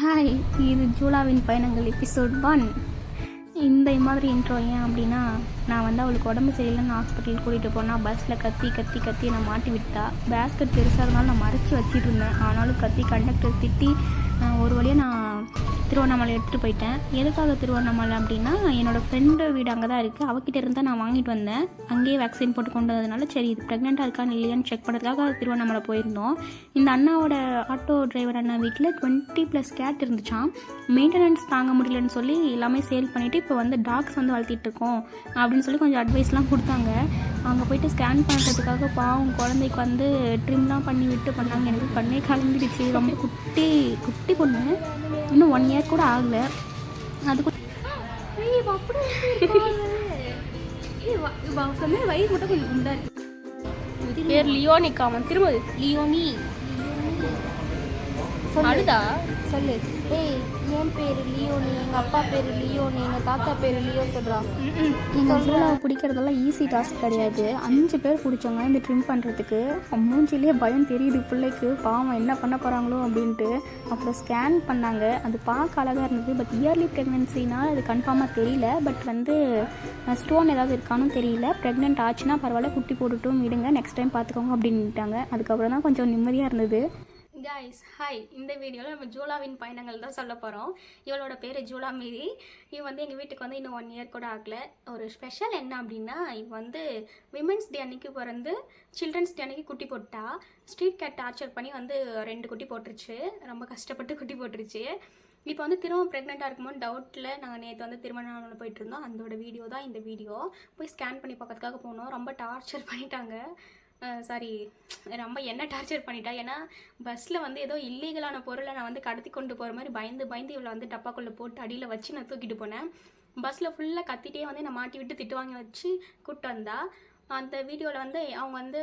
Hi, இது ஜூலாவின் பயணங்கள் episode 1. இந்த மாதிரி இன்ட்ரோ ஏன் அப்படின்னா, நான் வந்து அவளுக்கு உடம்பு சரியில்லைன்னு ஹாஸ்பிட்டல் கூட்டிகிட்டு போனால் பஸ்ஸில் கத்தி நான் மாட்டி விட்டா. பேஸ்கெட் பெருசாக இருந்தாலும் நான் மறைச்சி வச்சுட்டு இருந்தேன். ஆனாலும் கண்டக்டர் திட்டி ஒரு வழியாக நான் திருவண்ணாமலை எடுத்துகிட்டு போயிட்டேன். எதுக்காக திருவண்ணாமலை அப்படின்னா, என்னோடய ஃப்ரெண்டு வீடு அங்கே தான் இருக்குது. அவகிட்ட இருந்தால் நான் வாங்கிட்டு வந்தேன். அங்கேயே வேக்சின் போட்டு கொண்டு வந்ததுனால சரி இது ப்ரெக்னெண்ட்டாக இருக்கான்னு இல்லையான்னு செக் பண்ணுறதுக்காக திருவண்ணாமலை போயிருந்தோம். இந்த அண்ணாவோட ஆட்டோ டிரைவர் அண்ணா வீட்டில் 20+ கேட் இருந்துச்சான். மெயின்டெனன்ஸ் தாங்க முடியலன்னு சொல்லி எல்லாமே சேல் பண்ணிவிட்டு இப்போ வந்து டாக்ஸ் வந்து வளர்த்திட்டு இருக்கோம் அப்படின்னு சொல்லி கொஞ்சம் அட்வைஸ்லாம் கொடுத்தாங்க. அங்கே போய்ட்டு ஸ்கேன் பண்ணுறதுக்காக பாவம் குழந்தைக்கு வந்து ட்ரிம்லாம் பண்ணி விட்டு பண்ணாங்க. எனக்கு கண்ணே கலந்துடுச்சு. ரொம்ப குட்டி பொண்ணு, இன்னும் 1 இயர் கூட ஆகலை. அது சொன்ன வயிறு மட்டும் கொஞ்சம் குண்டா இருக்கு. பேர் லியோனிக்கா. அவன் திரும்ப லியோனி அழுதா சொல்லு. ஏய், என் பேர் லியோனி, எங்கள் அப்பா பேர் லியோனி, எங்கள் தாத்தா பேர் லியோ சொல்கிறான். எங்கள் ஜூலாவை பிடிக்கிறதெல்லாம் ஈஸி டாஸ்க் கிடையாது. 5 பேர் பிடிச்சவங்க இந்த ட்ரிம் பண்ணுறதுக்கு. மூஞ்சிலே பயம் தெரியுது பிள்ளைக்கு. பாவம் என்ன பண்ண போகிறாங்களோ அப்படின்ட்டு. அப்புறம் ஸ்கேன் பண்ணாங்க. அது பார்க்க அழகாக இருந்தது. பட் இயர்லி ப்ரெக்னென்சினால் அது கன்ஃபார்மாக தெரியல. பட் வந்து ஸ்டோன் ஏதாவது இருக்கானும் தெரியல. ப்ரெக்னென்ட் ஆச்சுன்னா பரவாயில்ல, குட்டி போட்டுட்டும் விடுங்க, நெக்ஸ்ட் டைம் பார்த்துக்கோங்க அப்படின்ட்டாங்க. அதுக்கப்புறம் தான் கொஞ்சம் நிம்மதியாக இருந்தது. காய்ஸ் ஹாய், இந்த வீடியோவில் நம்ம ஜூலாவின் பயணங்கள் தான் சொல்ல போகிறோம். இவளோட பேர் ஜூலா மேரி. இவ வந்து எங்கள் வீட்டுக்கு வந்து இன்னும் 1 இயர் கூட ஆகலை. ஒரு ஸ்பெஷல் என்ன அப்படின்னா, இவ வந்து விமென்ஸ் டே அன்னைக்கு பிறந்து சில்ட்ரன்ஸ் டே அன்னைக்கு குட்டி போட்டா. ஸ்ட்ரீட் கேட் டார்ச்சர் பண்ணி வந்து 2 குட்டி போட்டுருச்சு. ரொம்ப கஷ்டப்பட்டு குட்டி போட்டுருச்சு. இப்போ வந்து திரும்ப ப்ரெக்னெண்ட்டாக இருக்குமோன்னு டவுட்டில் நாங்கள் நேற்று வந்து திருவண்ணாமலை போயிட்டு இருந்தோம். அதோட வீடியோ தான் இந்த வீடியோ. போய் ஸ்கேன் பண்ணி பார்க்கறதுக்காக போனோம். ரொம்ப டார்ச்சர் பண்ணிட்டாங்க. சாரி, ரொம்ப என்ன டார்ச்சர் பண்ணிட்டா. ஏன்னா பஸ்ஸில் வந்து ஏதோ இல்லீகலான பொருளை நான் வந்து கடத்தி கொண்டு போகிற மாதிரி பயந்து இவளை வந்து டப்பாக்குள்ளே போட்டு அடியில் வச்சு நான் தூக்கிட்டு போனேன். பஸ்ஸில் ஃபுல்லாக கத்திட்டே வந்து நான் மாட்டி விட்டு திட்டு வாங்கி வச்சு கூப்பிட்டு வந்தா. அந்த வீடியோவில் வந்து அவங்க வந்து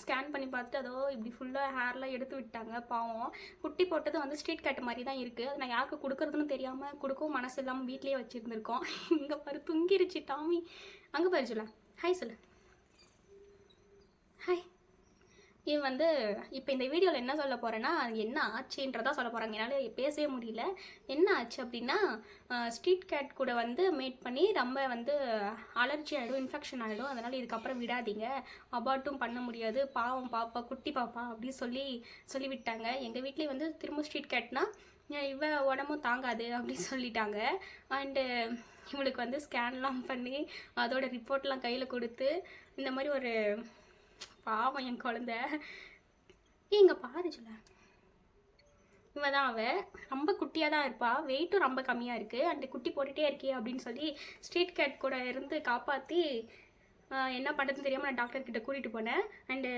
ஸ்கேன் பண்ணி பார்த்துட்டு அதோ இப்படி ஃபுல்லாக ஹேர்லாம் எடுத்து விட்டாங்க. பாவம் குட்டி போட்டது வந்து ஸ்ட்ரீட் கேட் மாதிரி தான் இருக்குது. அது நான் யாருக்கு கொடுக்குறதுன்னு தெரியாமல் கொடுக்கவும் மனசு இல்லாமல் வீட்லேயே வச்சுருந்துருக்கோம். இங்கே பாரு தூங்கிருச்சு டாமி. அங்கே பாரு சொல்ல ஹாய் சொல்லு. ஹாய். இது வந்து இப்போ இந்த வீடியோவில் என்ன சொல்ல போகிறேன்னா, என்ன ஆச்சுன்றதான் சொல்ல போகிறாங்க. என்னால் பேசவே முடியல. என்ன ஆச்சு அப்படின்னா, ஸ்ட்ரீட் கேட் கூட வந்து மேட் பண்ணி ரொம்ப வந்து அலர்ஜி ஆகிடும், இன்ஃபெக்ஷன் ஆகிடும். அதனால் இதுக்கப்புறம் விடாதீங்க, அபார்ட்டும் பண்ண முடியாது, பாவம் பாப்பா, குட்டி பாப்பா அப்படின்னு சொல்லிவிட்டாங்க. எங்கள் வீட்லேயே வந்து திரும்ப ஸ்ட்ரீட் கேட்னா இவ உடம்பும் தாங்காது அப்படின்னு சொல்லிட்டாங்க. அண்டு இவளுக்கு வந்து ஸ்கேன்லாம் பண்ணி அதோட ரிப்போர்ட்லாம் கையில் கொடுத்து இந்த மாதிரி ஒரு பாவம் என் குழந்தை. இங்கே பாரு சொல்ல, இவன் தான் அவள். ரொம்ப குட்டியாக தான் இருப்பாள். வெயிட்டும் ரொம்ப கம்மியாக இருக்குது. அண்ட் குட்டி போட்டுகிட்டே இருக்கே அப்படின்னு சொல்லி ஸ்ட்ரீட் கேட் கூட இருந்து காப்பாற்றி என்ன பண்ணுறதுன்னு தெரியாமல் நான் டாக்டர்கிட்ட கூட்டிகிட்டு போனேன். அண்டு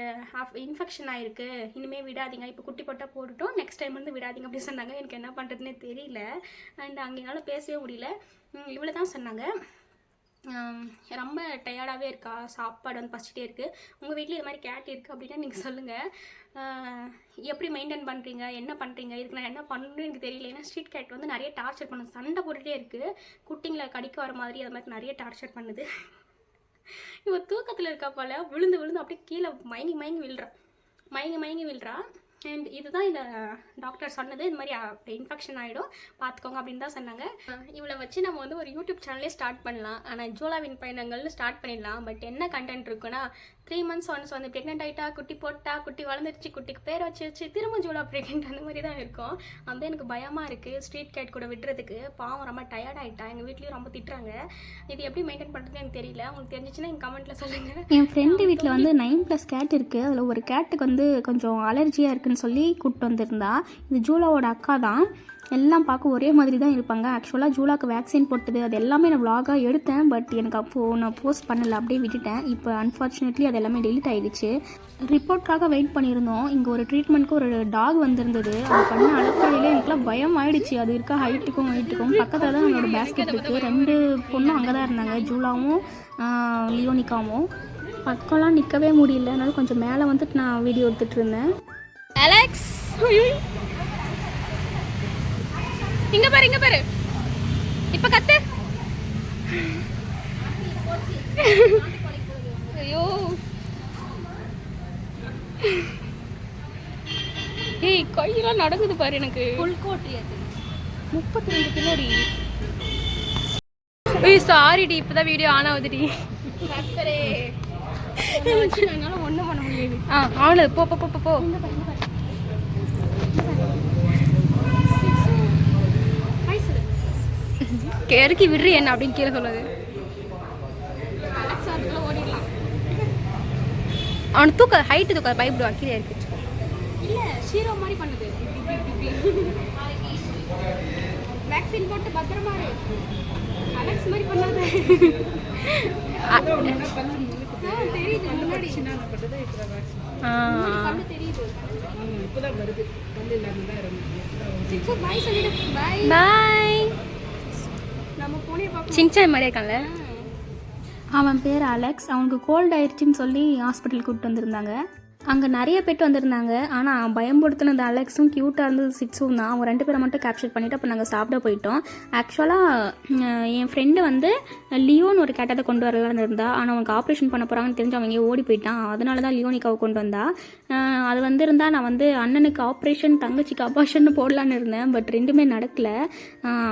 இன்ஃபெக்ஷன் ஆகிருக்கு, இனிமேல் விடாதீங்க, இப்போ குட்டி போட்டால் போட்டுட்டோம், நெக்ஸ்ட் டைம் வந்து விடாதீங்க அப்படின்னு சொன்னாங்க. எனக்கு என்ன பண்ணுறதுனே தெரியல. அண்ட் அங்கே என்னால் பேசவே முடியல. இவ்வளோ தான் சொன்னாங்க. ரொம்ப டயர்டாகவே இருக்கா, சாப்பாடு வந்து பசிட்டே இருக்குது. உங்கள் வீட்டில் இது மாதிரி கேட் இருக்குது அப்படின்னா நீங்கள் சொல்லுங்கள். எப்படி மெயின்டைன் பண்ணுறீங்க, என்ன பண்ணுறீங்க, இதுக்கு நான் என்ன பண்ணணும்னு எனக்கு தெரியல. ஏன்னா ஸ்ட்ரீட் கேட் வந்து நிறைய டார்ச்சர் பண்ணுது, சண்டை போட்டுகிட்டே இருக்குது. குட்டிங்களை கடிக்க வர மாதிரி அது மாதிரி நிறைய டார்ச்சர் பண்ணுது. இவ தூக்கத்தில் இருக்கா போல், விழுந்து அப்படியே கீழே மயங்கி விழுறா. அண்ட் இதுதான் இந்த டாக்டர் சொன்னது, இது மாதிரி இன்ஃபெக்ஷன் ஆகிடும், பார்த்துக்கோங்க அப்படின்னு தான் சொன்னாங்க. இவளை வச்சு நம்ம வந்து ஒரு யூடியூப் சேனலே ஸ்டார்ட் பண்ணலாம். ஆனால் ஜூலாவின் பயணங்கள்னு ஸ்டார்ட் பண்ணிடலாம். பட் என்ன கண்டென்ட் இருக்குன்னா, 3 months ஒன்ஸ் வந்து ப்ரெக்னென்ட் ஆகிட்டா, குட்டி போட்டா, குட்டி வளர்ந்துருச்சு, குட்டிக்கு பேர் வச்சு திரும்ப ஜூலா ப்ரெக்னென்ட் அந்த மாதிரி தான் இருக்கும். அந்த எனக்கு பயமாக இருக்குது ஸ்ட்ரீட் கேட் கூட விட்டுறதுக்கு. பாவம் ரொம்ப டயர்ட் ஆகிட்டா. எங்கள் வீட்லேயும் ரொம்ப திட்டுறாங்க. இது எப்படி மெயின்டைன் பண்ணுறதுன்னு எனக்கு தெரியல. உங்களுக்கு தெரிஞ்சிச்சுன்னா எங்கள் கமெண்ட்டில் சொல்லுங்கள். என் ஃப்ரெண்டு வீட்டில் வந்து 9+ கேட் இருக்குது. அதில் ஒரு கேட்டுக்கு வந்து கொஞ்சம் அலர்ஜியாக இருக்குன்னு சொல்லி கூப்பிட்டு வந்திருந்தா. இது ஜூலாவோட அக்கா தான். எல்லாம் பார்க்க ஒரே மாதிரி தான் இருப்பாங்க. ஆக்சுவலாக ஜூலாக்கு வேக்சின் போட்டது அது எல்லாமே நான் விலாகாக எடுத்தேன். பட் எனக்கு அப்போது நான் போஸ்ட் பண்ணலை, அப்படியே விட்டுட்டேன். இப்போ அன்ஃபார்ச்சுனேட்லி அது எல்லாமே டெலிட் ஆகிடுச்சு. ரிப்போர்ட்காக வெயிட் பண்ணியிருந்தோம். இங்கே ஒரு ட்ரீட்மெண்ட்க்கு ஒரு டாக் வந்திருந்தது. அது பண்ண அழுக்கையிலே எனக்குலாம் பயம் ஆகிடுச்சு. அது இருக்கா ஹைட்டுக்கும் பக்கத்தில் தான் நம்மளோட பேஸ்கெட் இருக்குது. 2 பொண்ணும் அங்கே தான் இருந்தாங்க, ஜூலாவும் லியோனிக்காவும். பக்கம்லாம் நிற்கவே முடியல. அதனால கொஞ்சம் மேலே வந்துட்டு நான் வீடியோ எடுத்துகிட்டு இருந்தேன். அலெக்ஸ் இங்க பாரு இப்ப கத்து. ஐயோ ஏய் கையெல்லாம் நடக்குது பாரு எனக்கு. ஃபுல் கோட்ரி அது 32 கிலோடி. ஏய் சாரிடி, இப்பதான் வீடியோ ஆன் ஆகுதுடி. கர்த்தரே என்னால ஒன்றும் பண்ண முடியாது. ஆனது போ போ போ போ. இறக்கி விடுறி என்ன அப்படின்னு கீழே சொல்லுது. ஓடிடலாம். அவனுக்கு தூக்க ஹைட்டு தூக்க பயப்படுவான், கீழே இருக்கு. இல்லை ஷீரோ மாதிரி பண்ணுது. வேக்சின் போட்டு பத்திரமா இரு. அலெக்ஸ் மாதிரி பண்ணாத. தெரியுது முன்னாடி கண்ணு தெரியுது. இப்போதான் வருது. கண்ணு இல்லாம தான் இருக்கு. பாய் சொல்லிடு. பாய் பாய். நம்ம போனே பார்ப்போம். சின்சான் மாதிரியே இருக்கான்ல. அவன் பேர் அலெக்ஸ். அவனுக்கு கோல்டு ஆயிடுச்சுன்னு சொல்லி ஹாஸ்பிட்டல் கூப்பிட்டு வந்திருந்தாங்க. அங்கே நிறைய பேர் வந்திருந்தாங்க. ஆனால் பயன்படுத்தினது அலெக்ஸும் க்யூட்டாக இருந்தது சிக்ஸும் தான். அவங்க 2 பேரை மட்டும் கேப்சர் பண்ணிவிட்டு அப்போ நாங்கள் சாப்பிட போயிட்டோம். ஆக்சுவலாக என் ஃப்ரெண்டு வந்து லியோன்னு ஒரு கேட்டதை கொண்டு வரலான்னு இருந்தா. ஆனால் அவனுக்கு ஆப்ரேஷன் பண்ண போகிறாங்கன்னு தெரிஞ்சு அவங்க எங்கேயோ ஓடி போயிட்டான். அதனால தான் லியோனிக்காவை கொண்டு வந்தா. அது வந்திருந்தா நான் வந்து அண்ணனுக்கு ஆப்ரேஷன், தங்கச்சிக்கு அபார்ஷன் போடலான்னு இருந்தேன். பட் 2மே நடக்கலை.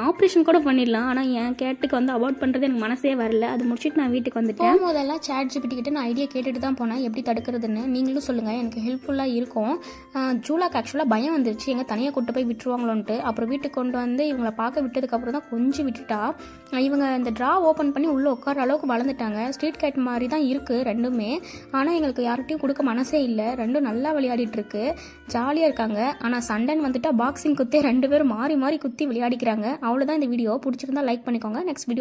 ஆப்ரேஷன் கூட பண்ணிடலாம், ஆனால் என் கேட்டுக்கு வந்து அவாய்ட் பண்ணுறது எனக்கு மனசே வரல. அது முடிச்சுட்டு நான் வீட்டுக்கு வந்துட்டேன். போதெல்லாம் ChatGPT கிட்ட நான் ஐடியா கேட்டுட்டு தான் போனேன், எப்படி தடுக்கிறதுன்னு. நீங்களும் சொல்லுங்கள், எனக்கு ஹெல்ப்ஃபுல்லாக இருக்கும். ஜூலாக்கு ஆக்சுவலாக பயம் வந்துருச்சு, எங்கே தனியாக கூட்டு போய் விட்டுருவாங்களோன்ட்டு. அப்புறம் வீட்டுக்கு கொண்டு வந்து இவங்களை பார்க்க விட்டதுக்கப்புறம் தான் கொஞ்சம் விட்டுட்டா. இவங்க இந்த ட்ரா ஓப்பன் பண்ணி உள்ளே உட்கார அளவுக்கு வளர்ந்துட்டாங்க. ஸ்ட்ரீட் கேட் மாதிரி தான் இருக்குது 2மே. ஆனால் எங்களுக்கு யார்கிட்டையும் கொடுக்க மனசே இல்லை. 2ம் நல்லா விளையாடிட்டுருக்கு, ஜாலியாக இருக்காங்க. ஆனால் சண்டைன்னு வந்துட்டால் பாக்ஸிங் குத்தே 2 பேரும் மாறி மாறி குத்தி விளையாடிக்கிறாங்க. அவ்வளோதான் இந்த வீடியோ. பிடிச்சிருந்தா லைக் பண்ணிக்கோங்க. Next video